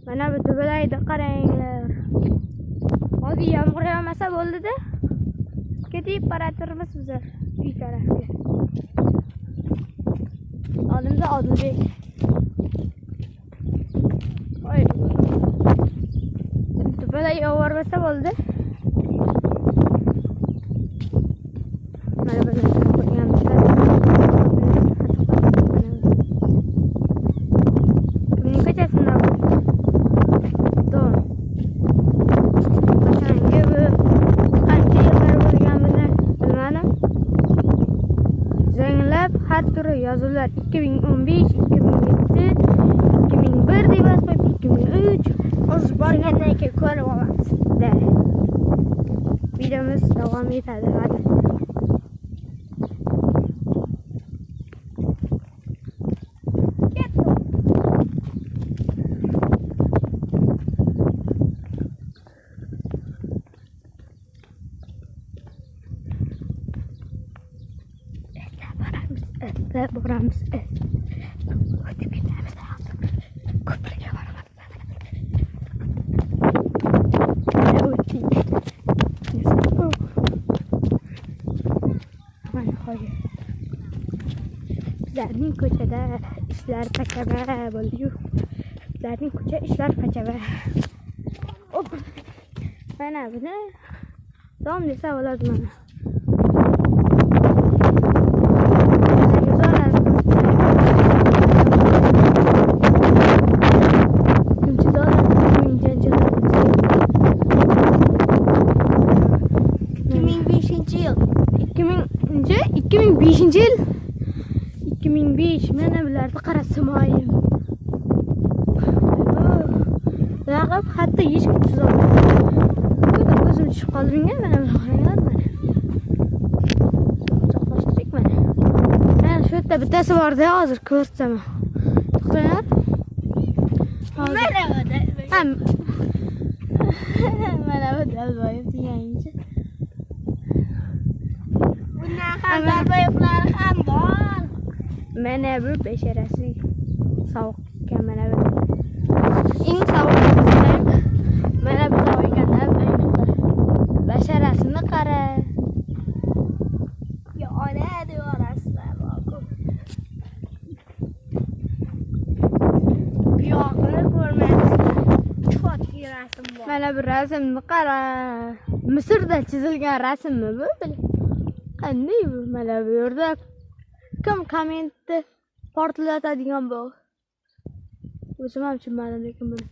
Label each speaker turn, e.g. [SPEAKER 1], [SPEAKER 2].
[SPEAKER 1] Mana bu dubalayni qaranglar. Hozir yomg'ir yog'masa bo'ldi-da. Ketib baraturmiz bizlar uy tarafga. Oldimda Odilbek. Voy. Dubalay yog'masa bo'ldi. Mana bu har turi yozuvlar 2015, 2007, 2001 deb yozib, 2003 hozir borgandan keyin ko'rib olamiz. Videomiz davom etadi. Hadi. Boramiz. Hadi bitamiz. Ko'prikka boramiz. Bizlarning ko'chada ishlar pachava bo'ldi-yu. Bizlarning ko'cha ishlar pachava. Mana buni dom desa bo'ladi mana. Yil 2005 mana bularni qarasimoyim. Raqib hatto hech kim chizolmadi. O'zim tushib qoldim mana qaranglar mana. Uzoqlashtirdik mana. Mana shu yerda bittasi bor-da, hozir ko'rsataman. To'xtanglar. Mana bu dalboyev degancha. Dalboyevlar ham bor. Mana bu besharasi sovuq ekan mana bu. Eng sovuq mana bu sovuq ekan. Basharasini qara. Yo ona deyorasizlar. Yo'qni ko'rmaysizlar. Chotki rasm bor. Mana bu rasmni qara. Misrda chizilgan rasmmi bu? Qanday bu? Mana bu yerda kim kommentni portlatadigan bu? O'zim ham tushunmadim lekin buni.